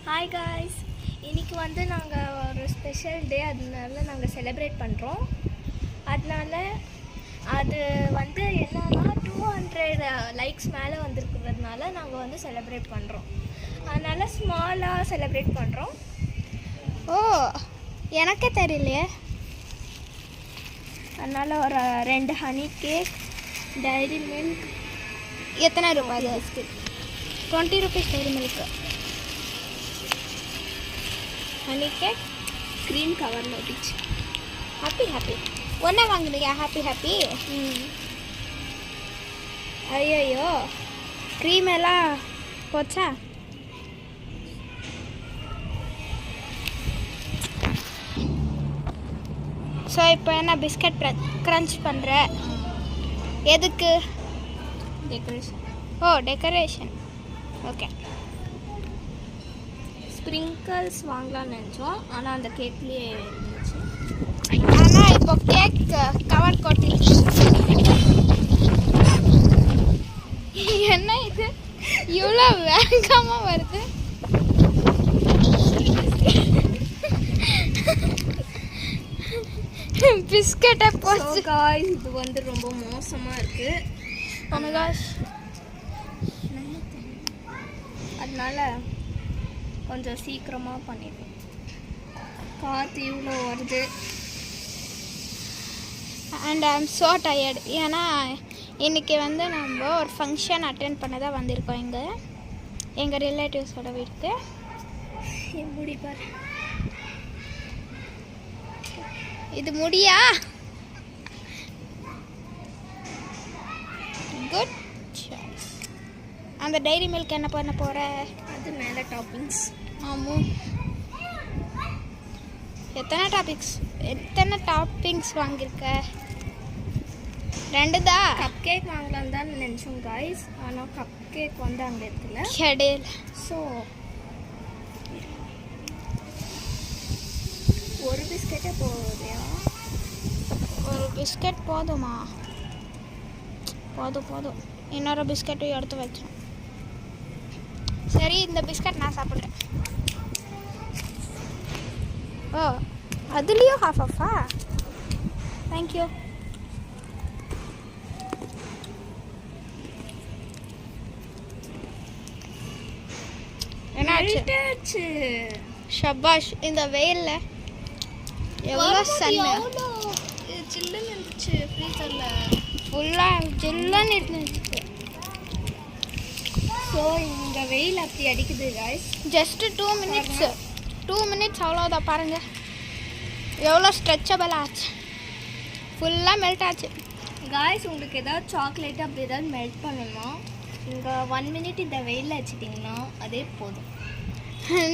Hi guys, இன்றைக்கி வந்து நாங்கள் ஒரு ஸ்பெஷல் டே, அதனால நாங்கள் செலிப்ரேட் பண்ணுறோம். அதனால அது வந்து என்னன்னா 200 லைக்ஸ் மேலே வந்துருக்கிறதுனால நாங்கள் வந்து செலிப்ரேட் பண்ணுறோம். அதனால் ஸ்மாலாக செலிப்ரேட் பண்ணுறோம். ஓ, எனக்கே தெரியலையே. அதனால் ஒரு 2 ஹனி கேக், டைரி மில்க். எத்தனை ரூபாய் biscuit? 20 rupees dairy milk. Honey cake green கவரில் ஒட்டிச்சு. ஹாப்பி ஒன்றா வாங்குறீங்க? ஹாப்பி. ஐயோ, க்ரீம் எல்லாம் போச்சா? ஸோ இப்போ என்ன பிஸ்கட் க்ரன்ச் பண்ணுற? எதுக்கு? டெக்கரேஷன். ஓ, டெக்கரேஷன். ஓகே. ஸ்ப்ரிங்கிள்ஸ் வாங்கலாம்னு நினச்சோம், ஆனால் அந்த கேக்லேயே இருந்துச்சு. ஆனால் இப்போ கேக் கவர் கொட்டிடுச்சு. என்ன இது இவ்வளோ வேகமாக வருது? பிஸ்கட்டை போச்சு. காய்ஸ், இது வந்து ரொம்ப மோசமாக இருக்குது. அதனால கொஞ்சம் சீக்கிரமாக பண்ணிடுவோம். காற்று இவ்வளோ வருது. And I am so tired. ஏன்னா இன்றைக்கி வந்து நம்ம ஒரு ஃபங்க்ஷன் அட்டென்ட் பண்ண தான் வந்திருக்கோம் இங்கே எங்கள் ரிலேட்டிவ்ஸோட வீட்டுக்கு. முடிப்பார். இது முடியா? Good choice. அந்த டைரி மில்க் என்ன பண்ண போகிற? அது மேலே டாப்பிங்ஸ். ஆமாம். எத்தனை டாப்பிங்ஸ் வாங்கியிருக்க? 2 தான். கப் கேக் வாங்கலான்னு தான் நினச்சோம் காய்ஸ், ஆனால் கப் கேக் வந்து அங்கே இருக்குல்ல, கிடையாது. ஸோ ஒரு பிஸ்கெட்டே போகுதையா? ஒரு பிஸ்கட் போதுமா? போதும். இன்னொரு பிஸ்கட்டும் எடுத்து வச்சோம். சரி, இந்த பிஸ்கட் நான் சாப்பிட்றேன். ஓ, அதுலேயும் ஹாஃபா? தேங்க்யூ. என்னாச்சு? ஷபாஷ். இந்த வெயிலில் எவ்வளோ சன்னு. சில்லுன்னு இருந்துச்சு. ஃப்ரீசரில் ஃபுல்லாக ஜில்லுன்னு இருந்துச்சு. ஸோ இந்த வெயில் அப்படி அடிக்குது காய்ஸ். ஜஸ்ட்டு 2 மினிட்ஸ் அவ்வளோதான். பாருங்கள் எவ்வளோ ஸ்ட்ரெச்சபிள் ஆச்சு. ஃபுல்லாக மெல்ட் ஆச்சு. காய்ஸ், உங்களுக்கு ஏதாவது சாக்லேட் அப்படி ஏதாவது மெல்ட் பண்ணணுமா, இங்கே 1 மினிட் இந்த வெயிலில் வச்சுட்டிங்கன்னா அதே போதும்.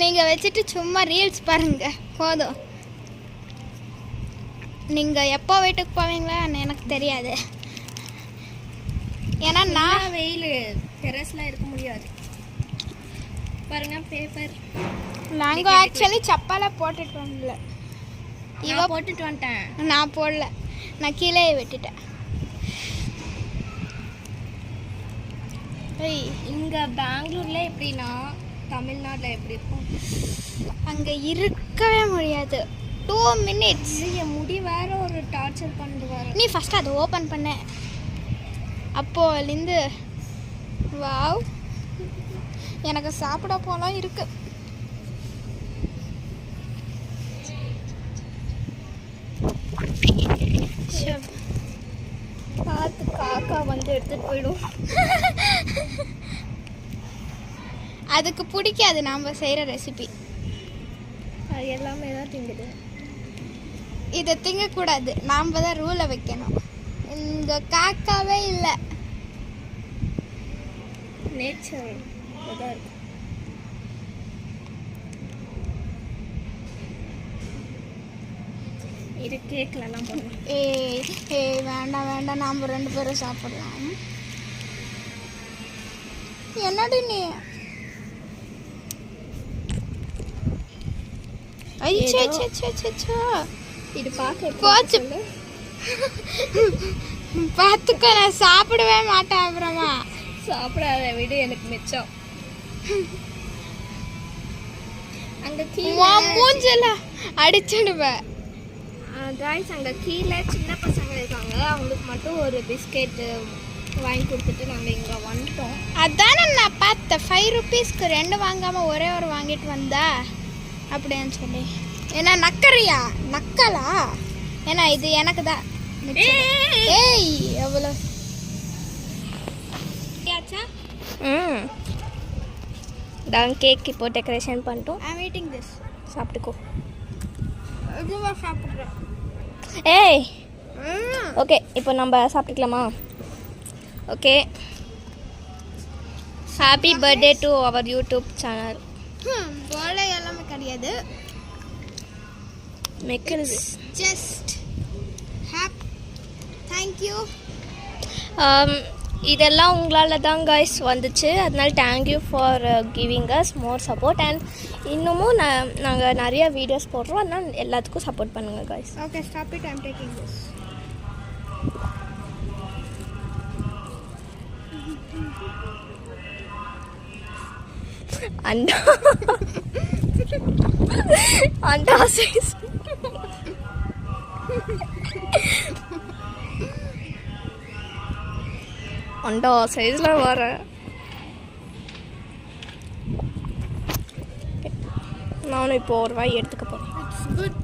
நீங்கள் வச்சுட்டு சும்மா ரீல்ஸ் பாருங்கள், போதும். நீங்கள் எப்போ வீட்டுக்கு போவீங்களான்னு எனக்கு தெரியாது. ஏன்னா நான் வெயில் டெரஸ்லாம் இருக்க முடியாது. பாருங்க, பேப்பர். நாங்கள் ஆக்சுவலி சப்பாலை போட்டுட்டு வரல. போட்டுட்டு வந்துட்டேன். நான் போடல, நான் கீழே விட்டுட்டேன். இங்கே பெங்களூரில் எப்படின்னா தமிழ்நாட்டில் எப்படி இருக்கும்? அங்கே இருக்கவே முடியாது. 2 மினிட்ஸ். என் முடி வேற ஒரு டார்ச்சர் பண்ணிட்டு வர. நீ ஃபஸ்ட்டு அதை ஓப்பன் பண்ண. அப்போலேருந்து வாவ், எனக்கு சாப்பிட போலாம் இருக்கு. பார்த்து காக்கா வந்து எடுத்துட்டு போயிடும். அதுக்கு பிடிக்காது நாம் செய்கிற ரெசிபி. அது எல்லாமே தான் திங்குது. இதை திங்கக்கூடாது, நாம் தான் ரூலை வைக்கணும். இங்கே காக்காவே இல்லை. நேச்சர் தான் இருக்கு. இது கேக்லலாம் போடணும். ஏய் வேண்டாம், நாம் 2 பேரும் சாப்பிடலாம். என்னடி நீ? இது பார்க்க போச்சு. பார்த்துக்க, நான் சாப்பிடவே மாட்டேன். அப்புறமா சாப்பிடாத விடு, எனக்கு மிச்சம். அங்கே மூஞ்சில அடிச்சிடுவேன். காய்ஸ் அங்கே கீழே சின்ன பசங்க இருக்காங்க, அவங்களுக்கு மட்டும் ஒரு பிஸ்கெட்டு வாங்கி கொடுத்துட்டு நாங்கள் இங்கே வந்துட்டோம். அதானே நான் பார்த்தேன், 5 ருபீஸ்க்கு 2 வாங்காமல் ஒரே ஒரு வாங்கிட்டு வந்தா அப்படின்னு சொல்லி. ஏன்னா நக்கறியா நக்கலா? ஏன்னா இது எனக்கு தான். ஏய் எவ்வளோ தான் கேக் இப்போ டெக்கரேஷன் பண்ணிட்டோம். I waiting this. சாப்பிட்டுக்கோ. இதுவா சாப்பிட்றேன். ஏய் ஓகே, இப்போ நம்ம சாப்பிட்டுக்கலாமா? Okay, happy birthday to our YouTube channel. Birthday எல்லாமே கிடையாது, மெக்கிள்ஸ் ஜஸ்ட் தேங்க்யூ. இதெல்லாம் உங்களால் தான் காய்ஸ் வந்துச்சு, அதனால thank you for giving us more support. And இன்னமும் நாங்கள் நிறைய வீடியோஸ் போடுறோம், அதனால் எல்லாத்துக்கும் சப்போர்ட் பண்ணுங்கள் guys. Okay stop it, I am taking this. அண்டா அண்டா சைஸ் அண்டா சைஸில் வர நானும் இப்போ ஒரு வாய் எடுத்துக்க போகிறேன். குட்.